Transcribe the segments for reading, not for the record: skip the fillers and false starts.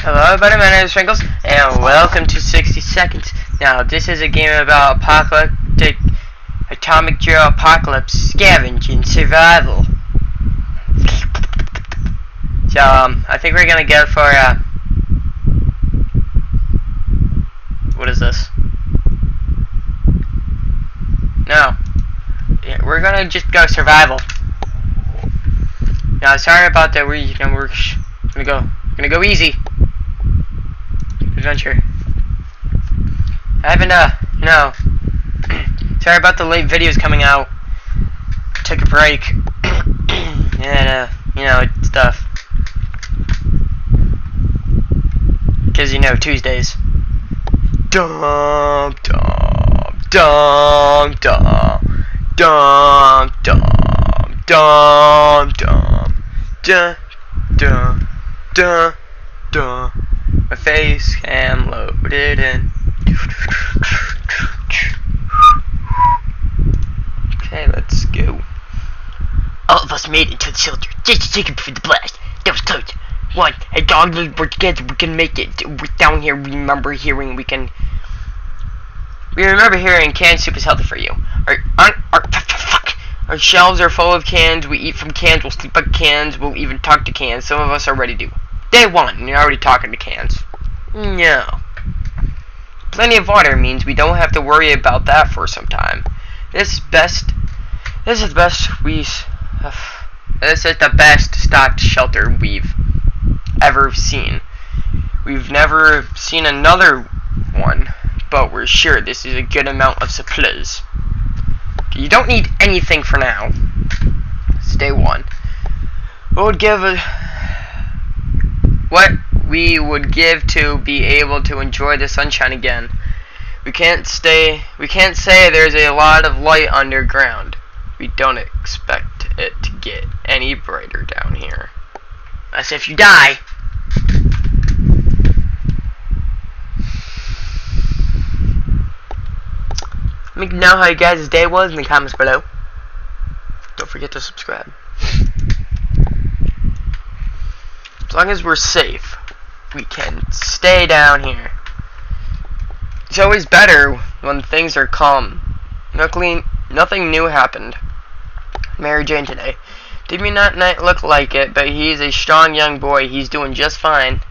Hello everybody, my name is Sprinkles, and welcome to 60 Seconds. Now, this is a game about apocalyptic, atomic drill apocalypse, scavenging, survival. So, I think we're gonna go for, what is this? No. Yeah, we're gonna just go survival. Now, sorry about that, we're gonna go easy. Adventure. I haven't, sorry about the late videos coming out. Took a break. And, stuff. Because, Tuesdays. Dum, dum, dum, dum, dum, dum, dum, dum, dum, dum, dum, dum. My face cam loaded in. Okay, let's go. All of us made it to the shelter just to take it for the blast. That was close. One, a dog, we're together. We can make it. We're down here. We remember hearing canned soup is healthy for you. Our shelves are full of cans. We eat from cans. We'll sleep on cans. We'll even talk to cans. Some of us already do. Day one, and you're already talking to cans. No. Plenty of water means we don't have to worry about that for some time. This is the best stocked shelter we've ever seen. We've never seen another one, but we're sure this is a good amount of supplies. You don't need anything for now. It's day one. What we would give to be able to enjoy the sunshine again. We can't say there's a lot of light underground. We don't expect it to get any brighter down here. As if you die. Let me know how you guys' day was in the comments below. Don't forget to subscribe. As long as we're safe, we can stay down here. It's always better when things are calm. Nothing new happened. Mary Jane today. Did me not look like it, but he's a strong young boy. He's doing just fine.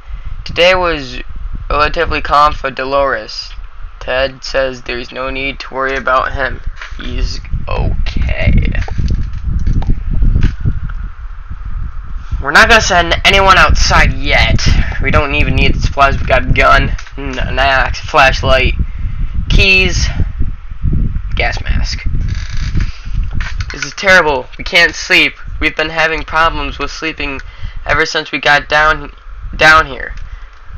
Today was relatively calm for Dolores. Ted says there's no need to worry about him. He's okay. We're not gonna send anyone outside yet. We don't even need the supplies. We got a gun, an axe, flashlight, keys, gas mask. This is terrible. We can't sleep. We've been having problems with sleeping ever since we got down here.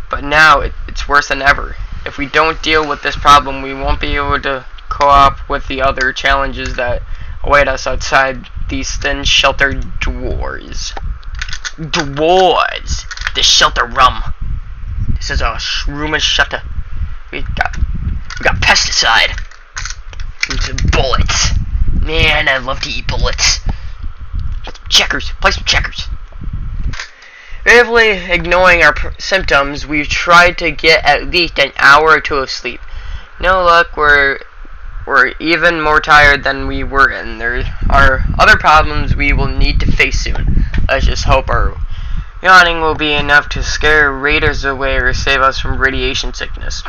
But now it's worse than ever. If we don't deal with this problem, we won't be able to co-op with the other challenges that await us outside these thin shelter doors. The shelter room. This is a room shelter. We got pesticide and some bullets. Man, I love to eat bullets. Checkers. Play some checkers. Bravely ignoring our symptoms, we've tried to get at least an hour or two of sleep. No luck. We're even more tired than we were, and there are other problems we will need to face soon. Let's just hope our yawning will be enough to scare raiders away or save us from radiation sickness.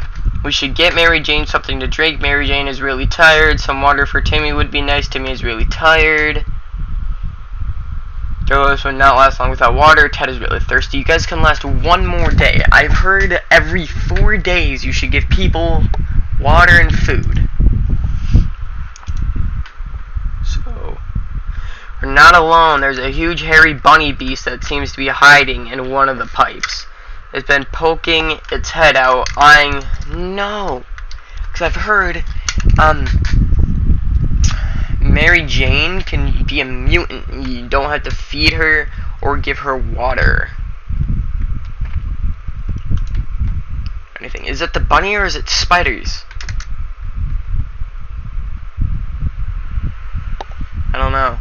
We should get Mary Jane something to drink. Mary Jane is really tired. Some water for Timmy would be nice. Timmy is really tired. Dolores would not last long without water. Ted is really thirsty. You guys can last one more day. I've heard every 4 days you should give people water and food. So, we're not alone. There's a huge hairy bunny beast that seems to be hiding in one of the pipes. It's been poking its head out, eyeing... No! Because I've heard, Mary Jane can be a mutant. You don't have to feed her or give her water. Anything. Is it the bunny or is it spiders? I don't know.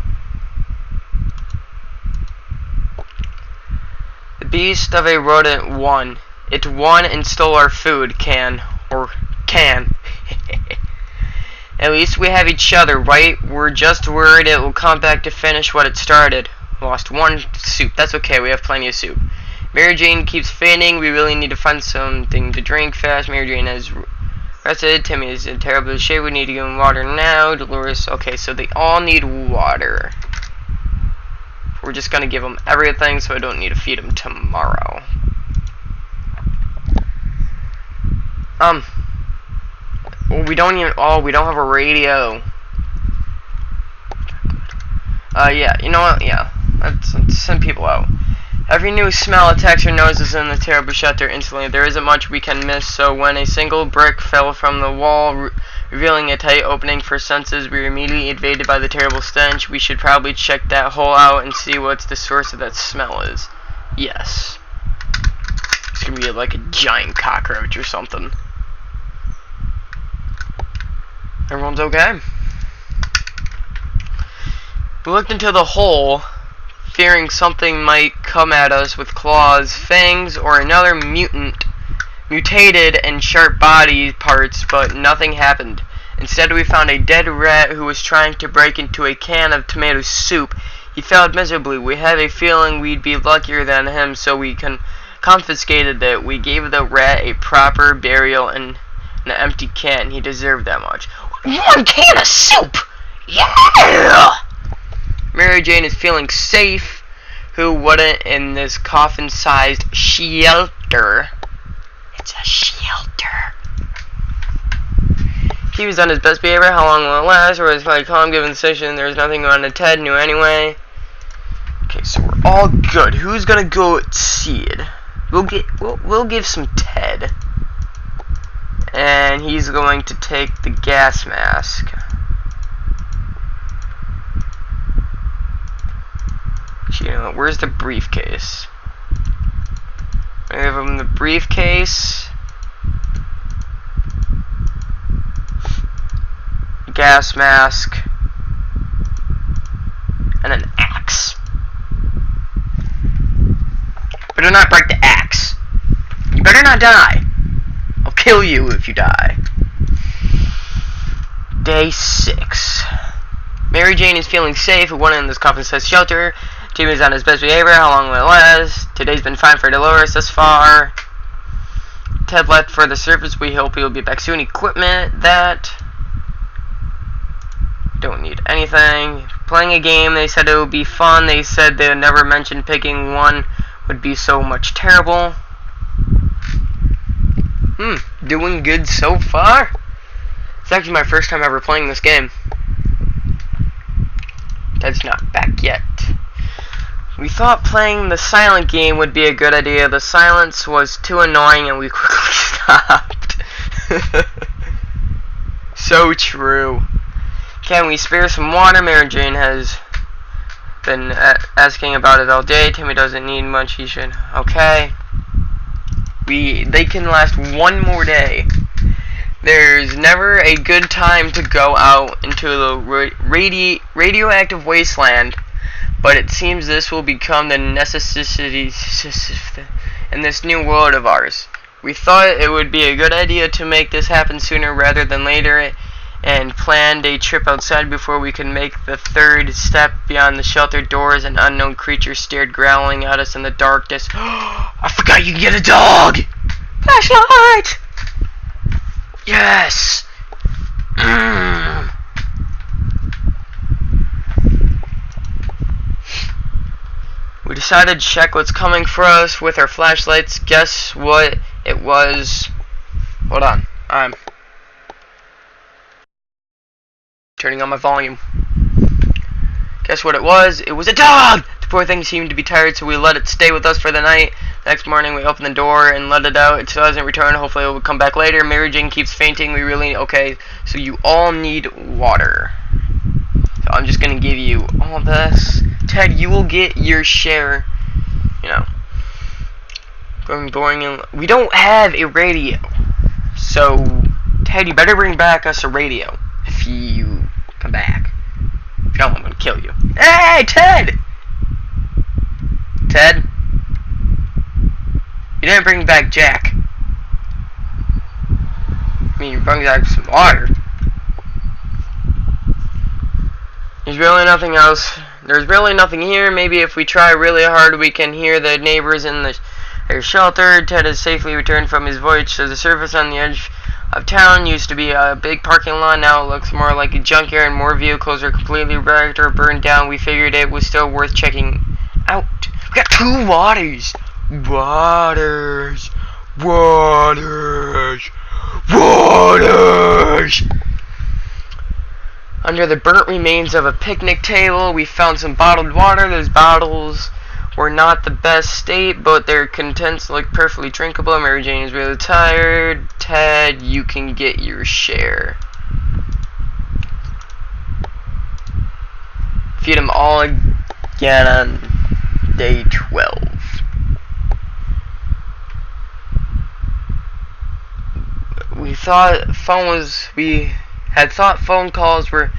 The beast of a rodent 1 It won and stole our food, can. At least we have each other, right? We're just worried it will come back to finish what it started. Lost one soup. That's okay, we have plenty of soup. Mary Jane keeps fainting. We really need to find something to drink fast. Mary Jane has rested. Timmy is in terrible shape. We need to give him water now. Dolores. Okay, so they all need water. We're just going to give them everything so I don't need to feed them tomorrow. We don't even, we don't have a radio. Yeah, you know what, yeah, let's send people out. Every new smell attacks our noses in the terrible shelter instantly. There isn't much we can miss, so when a single brick fell from the wall, revealing a tight opening for senses, we were immediately invaded by the terrible stench. We should probably check that hole out and see what's the source of that smell is. Yes. It's gonna be like a giant cockroach or something. Everyone's okay? We looked into the hole, fearing something might come at us with claws, fangs, or another mutated and sharp body parts, but nothing happened. Instead, we found a dead rat who was trying to break into a can of tomato soup. He failed miserably. We had a feeling we'd be luckier than him, so we confiscated it. We gave the rat a proper burial in an empty can. He deserved that much. 1 can of soup! Yeah! Mary Jane is feeling safe. Who wouldn't in this coffin-sized shelter? It's a shelter. He was on his best behavior. How long will it last? Or is my calm given the session? There's nothing going on. Ted knew anyway. Okay, so we're all good. Who's gonna go see it? We'll give some Ted. And he's going to take the gas mask. You know, where's the briefcase? I give him the briefcase. Gas mask. And an axe. Better not break the axe. You better not die. I'll kill you if you die. Day 6. Mary Jane is feeling safe at one end of this coffin-sized shelter. Timmy is on his best behavior. How long will it last? Today's been fine for Dolores thus far. Ted left for the surface. We hope he'll be back soon. Equipment that don't need anything. Playing a game. They said it would be fun. They said they would never mention picking one would be so much terrible. Doing good so far. It's actually my first time ever playing this game. Ted's not back yet. We thought playing the silent game would be a good idea. The silence was too annoying and we quickly stopped. So true. Can we spare some water? Mary Jane has been asking about it all day. Timmy doesn't need much. He should. Okay. They can last one more day. There's never a good time to go out into the radioactive wasteland. But it seems this will become the necessity in this new world of ours. We thought it would be a good idea to make this happen sooner rather than later, and planned a trip outside before we could make the third step beyond the shelter doors. An unknown creature stared growling at us in the darkness. I forgot you can get a dog! Flashlight! Yes! We decided to check what's coming for us with our flashlights. Guess what it was? Hold on. I'm turning on my volume. Guess what it was? It was a dog! The poor thing seemed to be tired, so we let it stay with us for the night. The next morning, we opened the door and let it out. It still hasn't returned. Hopefully, it will come back later. Mary Jane keeps fainting. We really... Okay, so you all need water. So I'm just going to give you all this. Ted, you will get your share. You know. Going boring. And we don't have a radio. So, Ted, you better bring back us a radio. If you come back. If you don't, I'm going to kill you. Hey, Ted! Ted? You didn't bring back Jack. I mean, you brought back some water. There's really nothing else. There's really nothing here. Maybe if we try really hard, we can hear the neighbors in their shelter. Ted has safely returned from his voyage to the surface on the edge of town. Used to be a big parking lot. Now it looks more like a junkyard. More vehicles are completely wrecked or burned down. We figured it was still worth checking out. We got 2 waters. Waters. Under the burnt remains of a picnic table, we found some bottled water. Those bottles were not the best state, but their contents look perfectly drinkable. Mary Jane is really tired. Ted, you can get your share. Feed them all again on day 12. We had thought phone calls were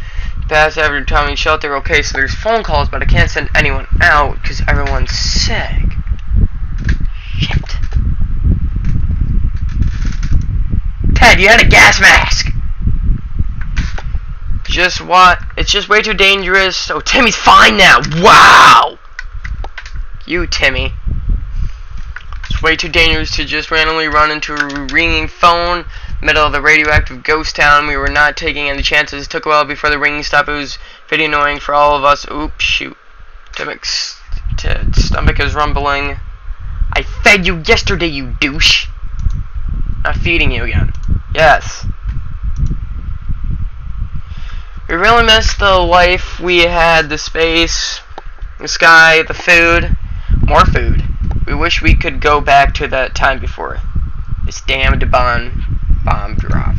past after Tommy's shelter. Okay, so there's phone calls, but I can't send anyone out because everyone's sick. Shit. Ted, you had a gas mask. It's just way too dangerous. Oh, Timmy's fine now. Wow. You, Timmy. It's way too dangerous to just randomly run into a ringing phone. Middle of the radioactive ghost town. We were not taking any chances. It took a while before the ringing stopped. It was pretty annoying for all of us. Oops, shoot. Tim's stomach is rumbling. I fed you yesterday, you douche. I'm feeding you again. Yes. We really missed the life we had, the space, the sky, the food. More food. We wish we could go back to that time before this damned bomb drop.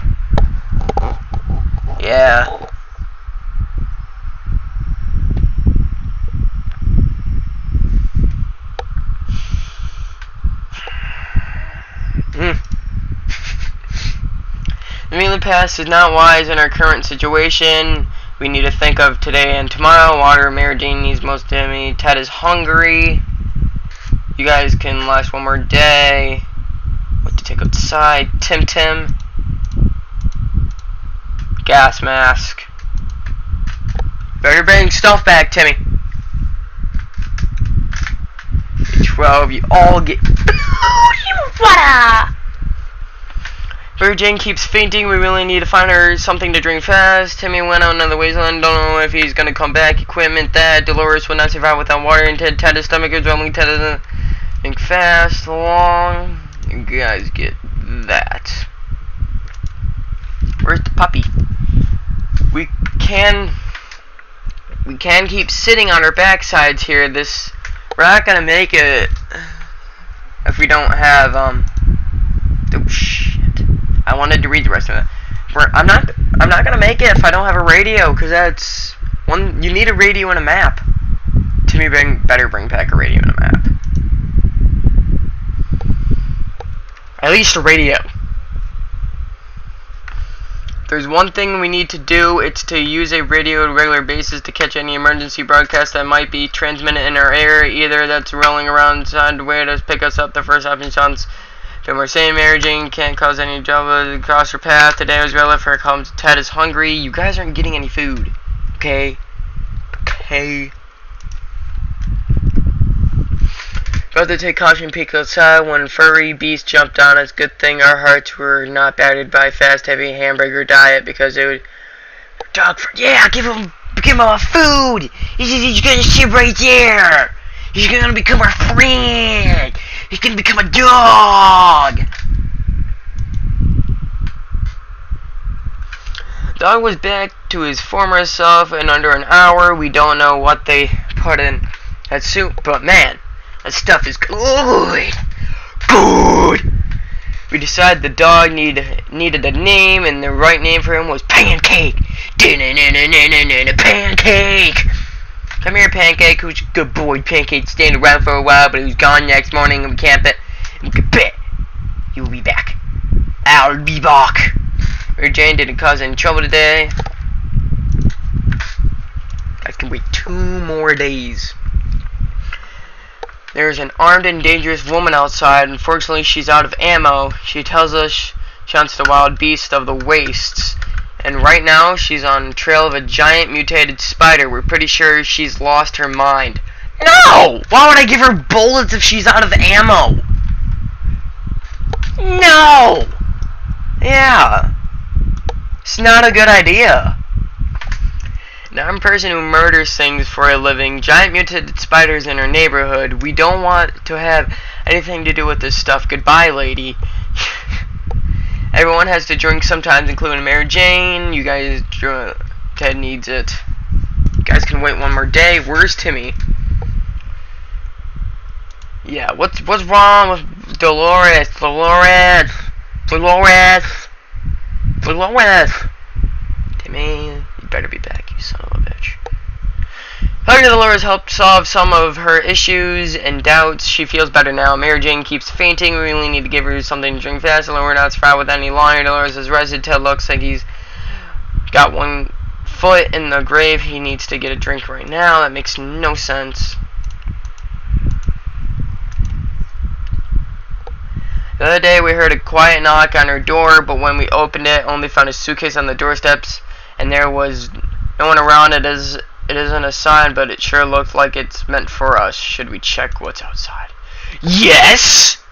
Yeah. Living in the past is not wise in our current situation. We need to think of today and tomorrow. Water, Mary Jane needs most of me. Ted is hungry. You guys can last one more day. What to take outside? Tim. Gas mask. Better bring stuff back, Timmy. 12, you all get water. Mary Jane keeps fainting. We really need to find her something to drink fast. Timmy went out another wasteland. Don't know if he's gonna come back. Equipment that Dolores would not survive without water. And Ted's stomach is rumbling. Ted doesn't think fast, long. You guys get that. Where's the puppy? We can keep sitting on our backsides here. We're not gonna make it if we don't have oh shit. I wanted to read the rest of it. I'm not gonna make it if I don't have a radio, cause that's one. You need a radio and a map. Timmy better bring back a radio and a map. At least a radio. There's one thing we need to do. It's to use a radio on a regular basis to catch any emergency broadcast that might be transmitted in our area. Either that's rolling around sideways to pick us up. The first option sounds to we're saying Mary Jane can't cause any trouble to cross her path. Today was relevant for her comes. Ted is hungry. You guys aren't getting any food. Okay? Okay. Got to take caution peek outside when furry beast jumped on us. Good thing our hearts were not battered by fast heavy hamburger diet because it would dog for give him food. He's gonna sit right there. He's gonna become our friend. He's gonna become a dog. Dog was back to his former self in under an hour. We don't know what they put in that soup, but man, that stuff is good. Good. We decided the dog needed a name, and the right name for him was Pancake. Pancake. Come here, Pancake. Who's a good boy? Pancake staying around for a while, but he was gone next morning, and we can't bet. We can bet you'll be back. I'll be back. Mary Jane didn't cause any trouble today. I can wait 2 more days. There's an armed and dangerous woman outside. Unfortunately, she's out of ammo. She tells us she hunts the wild beast of the wastes. And right now, she's on the trail of a giant mutated spider. We're pretty sure she's lost her mind. No! Why would I give her bullets if she's out of ammo? No! Yeah. It's not a good idea. An armed person who murders things for a living. Giant mutated spiders in our neighborhood. We don't want to have anything to do with this stuff. Goodbye, lady. Everyone has to drink sometimes, including Mary Jane. You guys, Ted needs it. You guys can wait one more day. Where's Timmy? Yeah, what's wrong with Dolores? Dolores! Timmy, you better be back, you son of a bitch. Talking to Dolores helped solve some of her issues and doubts. She feels better now. Mary Jane keeps fainting. We really need to give her something to drink fast. We're not surprised with any longer. Dolores is rested. Ted looks like he's got one foot in the grave. He needs to get a drink right now. That makes no sense. The other day we heard a quiet knock on her door, but when we opened it, only found a suitcase on the doorsteps, and there was no one around. It isn't a sign, but it sure looked like it's meant for us. Should we check what's outside? Yes!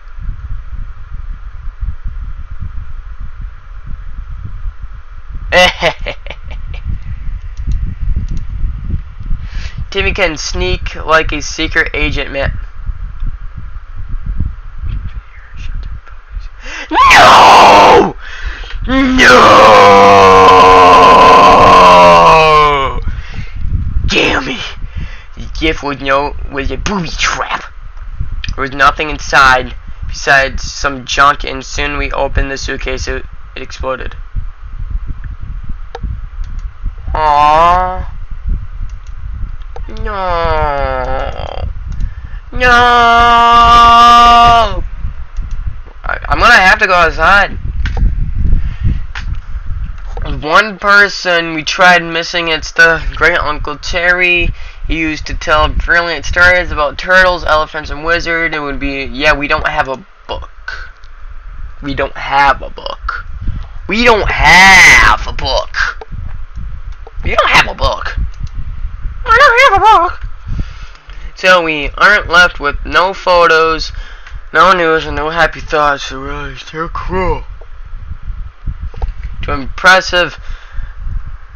Timmy can sneak like a secret agent, man. No! No! Damn me! The gift was a booby trap. There was nothing inside besides some junk, and soon we opened the suitcase. It exploded. Aww. No. No. I'm gonna have to go outside. One person we tried missing. It's the great Uncle Terry. He used to tell brilliant stories about turtles, elephants, and wizards. It would be, yeah, we don't have a book. We don't have a book. We don't have a book. We don't have a book. I don't have a book. So we aren't left with no photos, no news, and no happy thoughts. Really, they're cruel.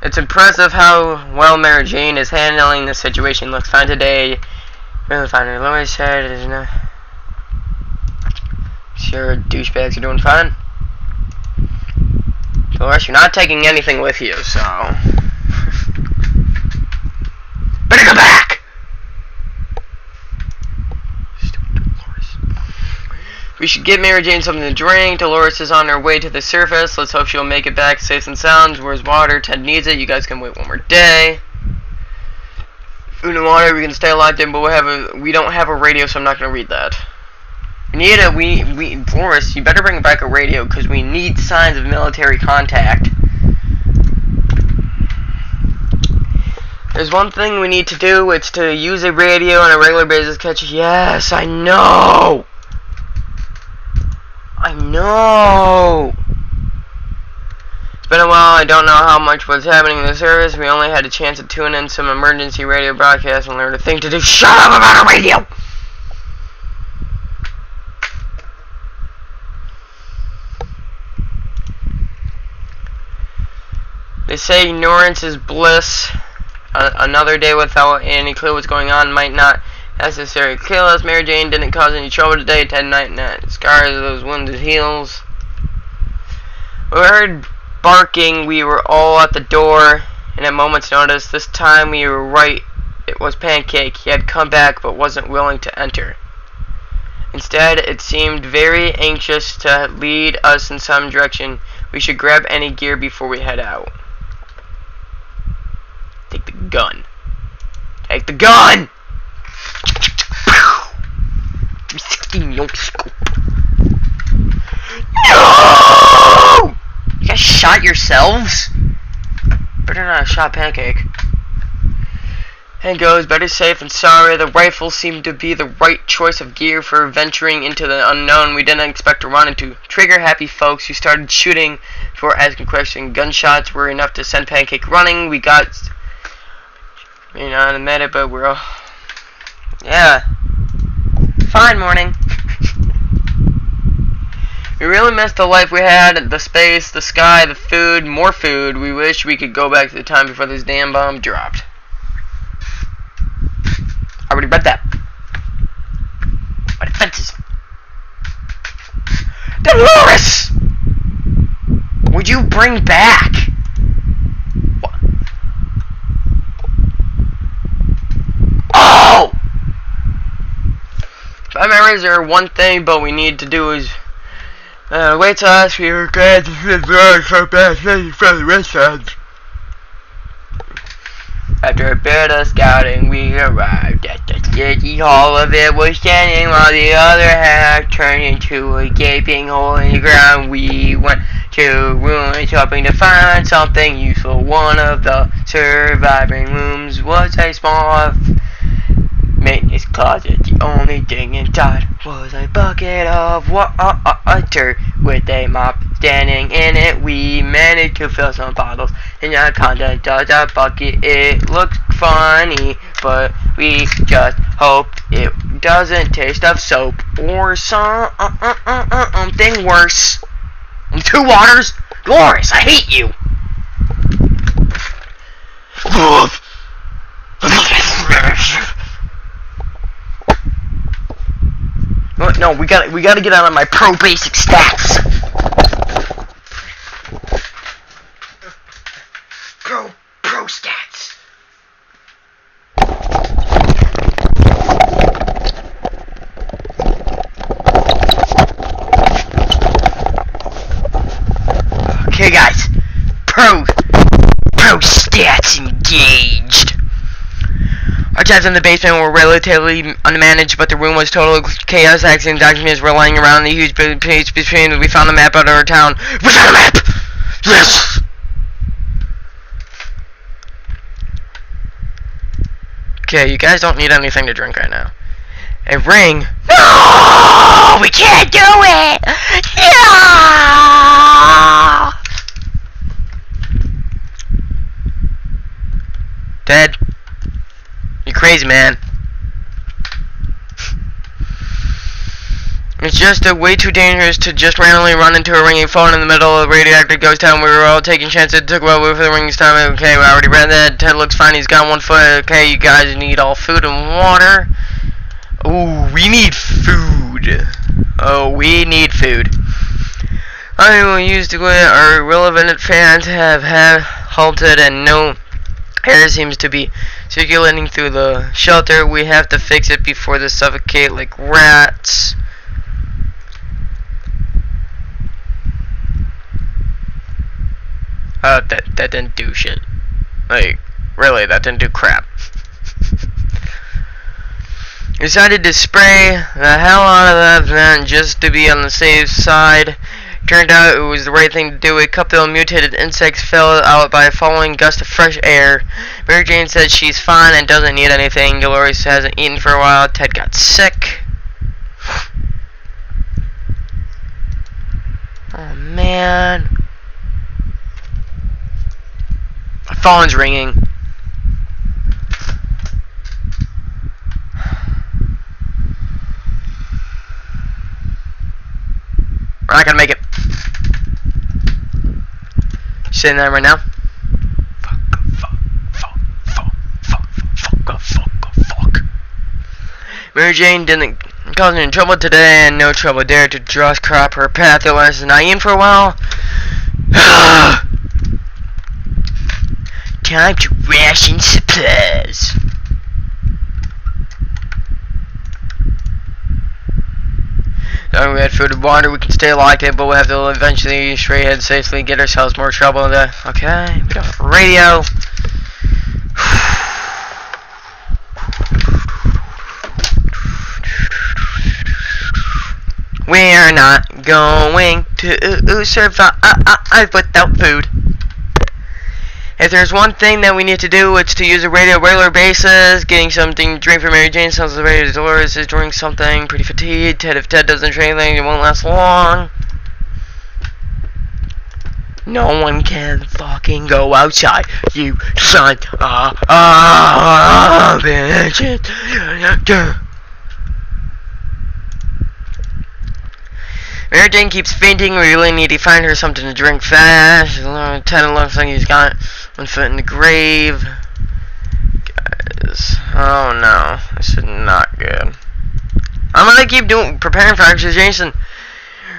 It's impressive how well Mary Jane is handling the situation. Looks fine today. Really fine. Her lawyer said it is not. Sure, douchebags are doing fine. Dolores, you're not taking anything with you, so better come back. We should get Mary Jane something to drink. Dolores is on her way to the surface. Let's hope she'll make it back safe and sound. Where's water? Ted needs it. You guys can wait one more day. Food and water. We can stay locked in, but we don't have a radio, so I'm not gonna read that. Dolores, you better bring back a radio because we need signs of military contact. There's one thing we need to do. It's to use a radio on a regular basis. Catch. Yes, I know. I know. It's been a while. I don't know how much was happening in the service. We only had a chance to tune in some emergency radio broadcasts and learn a thing to do. Shut up about a radio! They say ignorance is bliss. Another day without any clue what's going on might not necessarily kill us. Mary Jane didn't cause any trouble today. Ted night scars of those wounded heels. We heard barking. We were all at the door in a moment's notice. This time we were right. It was Pancake. He had come back but wasn't willing to enter. Instead, it seemed very anxious to lead us in some direction. We should grab any gear before we head out. Take the gun. Take the gun! 316 no scope. No! You guys shot yourselves? Better not have shot Pancake. And goes, better safe than sorry. The rifle seemed to be the right choice of gear for venturing into the unknown. We didn't expect to run into trigger-happy folks who started shooting before asking questions. Gunshots were enough to send Pancake running. We got, you know, in a minute, but we're all, yeah, fine morning. We really missed the life we had, the space, the sky, the food, more food. We wish we could go back to the time before this damn bomb dropped. I already read that. What offenses? Dolores! Would you bring back? What? Oh! My memories are one thing, but we need to do is wait till us. We were glad to see the so bad thing from the restaurant. After a bit of scouting, we arrived at the city hall. Of it was standing while the other half turned into a gaping hole in the ground. We went to ruins hoping to find something useful. One of the surviving rooms was a small maintenance closet. The only thing inside was a bucket of water with a mop standing in it. We managed to fill some bottles in the contents of the bucket. It looks funny, but we just hope it doesn't taste of soap or something worse. 2 waters? Dolores, I hate you! No, we gotta get out of my pro basic stats. Pro stats. Okay, guys. Pro stats engaged. Our times in the basement were relatively unmanaged, but the room was total chaos. Accident documents were lying around the huge page between. We found a map out of our town. We found a map! Yes! Okay, you guys don't need anything to drink right now. A ring? No! We can't do it! No! Dead. You crazy, man. It's just way too dangerous to just randomly run into a ringing phone in the middle of a radioactive ghost town. We were all taking chances. It took a while for the ringing time. Okay, we already read that. Ted looks fine. He's got 1 foot. Okay, you guys need all food and water. Ooh, we need food. Oh, we need food. I will use to it. Our relevant fans have halted and no air seems to be circulating through the shelter. We have to fix it before they suffocate like rats. That didn't do shit. Like, really, that didn't do crap. Decided to spray the hell out of that vent just to be on the safe side. Turned out it was the right thing to do. A couple of mutated insects fell out by a falling gust of fresh air. Mary Jane said she's fine and doesn't need anything. Dolores hasn't eaten for a while. Ted got sick. Oh man. My phone's ringing. We're not gonna make it. Sitting there right now. Fuck. Mary Jane didn't cause any trouble today, and no trouble there to just crop her path. It was not in for a while. Time to ration supplies. Now we had food and water, we can stay like it, but we'll have to eventually straight ahead safely get ourselves more trouble. Okay, we got radio. We're not going to survive without food. If there's one thing that we need to do, it's to use a radio on a regular basis. Getting something to drink for Mary Jane sounds like radio. Dolores is doing something pretty fatigued. If Ted doesn't drink anything, it won't last long. No one can fucking go outside. You son of a bitch. Mary Jane keeps fainting. We really need to find her something to drink fast. Ted looks like he's got one foot in the grave. Guys, oh no, this is not good. I'm gonna keep preparing for oxygenation.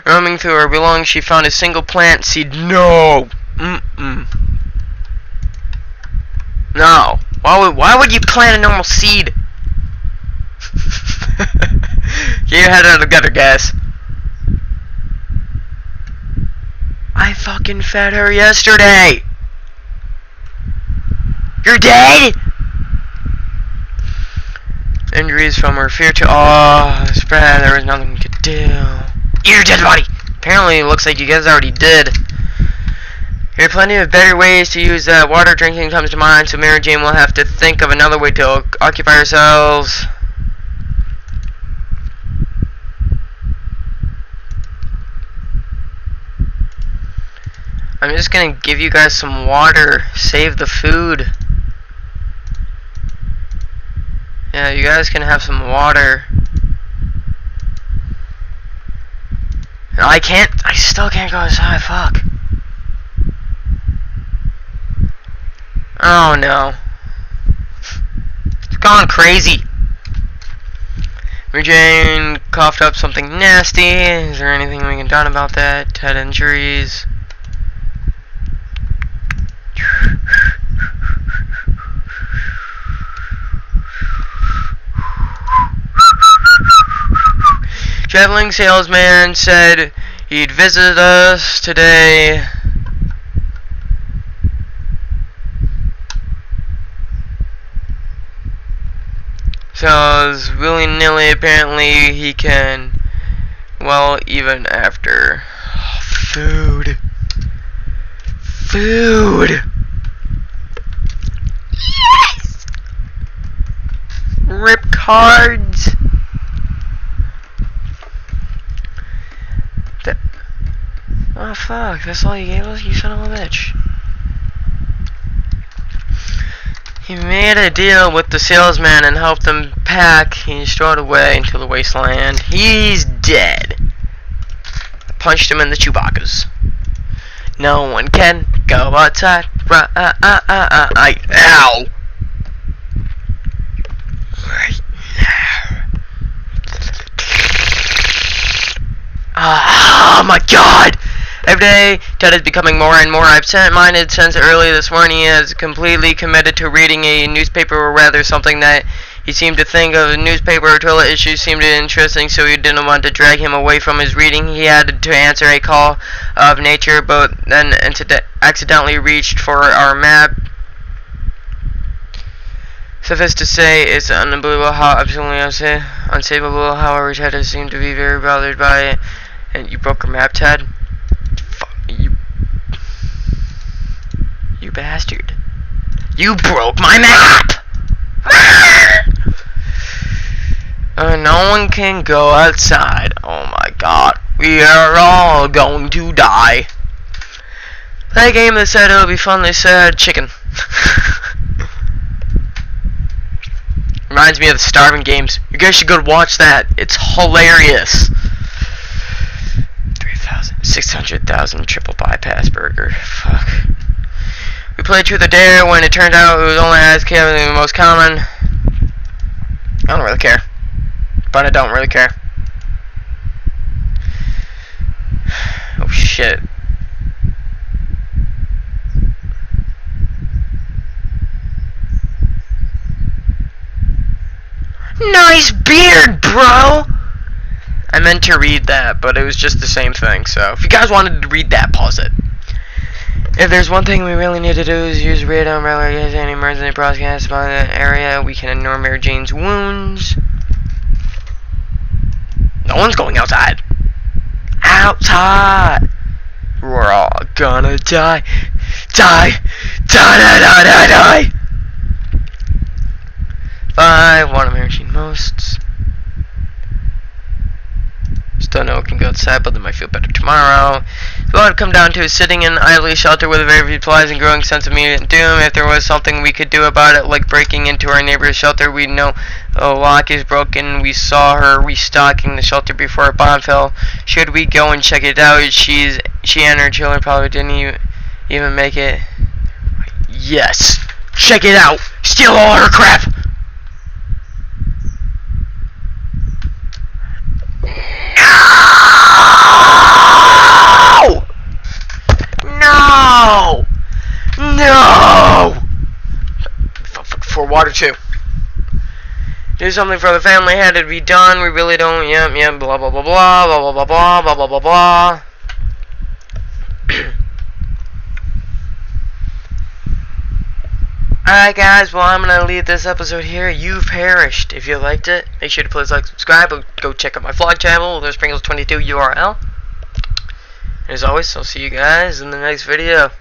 Roaming through her belongings, she found a single plant seed. No, no. Why would you plant a normal seed? Get your head out of the gutter, guys. I fucking fed her yesterday. You're dead? Injuries from her fear to spread. There was nothing we could do. Your dead body. Apparently, it looks like you guys already did. There are plenty of better ways to use that. Water drinking comes to mind, so Mary Jane will have to think of another way to occupy ourselves. I'm just gonna give you guys some water. Save the food. Yeah, you guys can have some water. I still can't go inside, fuck. Oh no. It's gone crazy. Mary Jane coughed up something nasty. Is there anything we can do about that? Head injuries. Traveling salesman said he'd visit us today. So it's willy-nilly. Apparently he can. Well, even after food. Yes. Rip cards. Oh fuck, that's all you gave us, you son of a bitch. He made a deal with the salesman and helped him pack. He strode away into the wasteland. He's dead. I punched him in the Chewbacca's. No one can go outside. Ow! Right now. Oh my god! Every day, Ted is becoming more and more absent-minded. Since early this morning, he has completely committed to reading a newspaper, or rather something that he seemed to think of. A newspaper or toilet issues seemed interesting, so he didn't want to drag him away from his reading. He had to answer a call of nature, but then accidentally reached for our map. Suffice to say, it's unbelievable how absolutely unsavable. However, Ted has seemed to be very bothered by it. And you broke her map, Ted? You bastard. You broke my map! No one can go outside. Oh my god. We are all going to die. Play a game that said it would be fun. They said chicken. Reminds me of the Starving Games. You guys should go watch that. It's hilarious. 600,000 triple bypass burger. Fuck. We played Truth or Dare when it turned out it was only as the most common. I don't really care. But I don't really care. Oh shit. Nice beard, bro! I meant to read that, but it was just the same thing, so if you guys wanted to read that, pause it. If there's one thing we really need to do is use radar umbrella against any emergency broadcast by the area, we can ignore Mary Jane's wounds. No one's going outside. Outside! We're all gonna die. Die! Die! If I want a machine most. Still know it can go outside, but they might feel better tomorrow. So what it come down to is sitting in an idly shelter with a very few supplies and growing sense of immediate doom. If there was something we could do about it, like breaking into our neighbor's shelter, we know a lock is broken. We saw her restocking the shelter before a bomb fell. Should we go and check it out? She and her children probably didn't even make it. Yes. Check it out. Steal all her crap. No! No! For water too. Do something for the family had to be done. We really don't. Yep. Blah blah blah blah blah blah blah blah blah blah blah. Alright guys, well I'm gonna leave this episode here. You've perished. If you liked it, make sure to please like, subscribe, or go check out my vlog channel. There's Pringles22 URL. As always, I'll see you guys in the next video.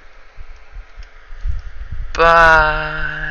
Bye.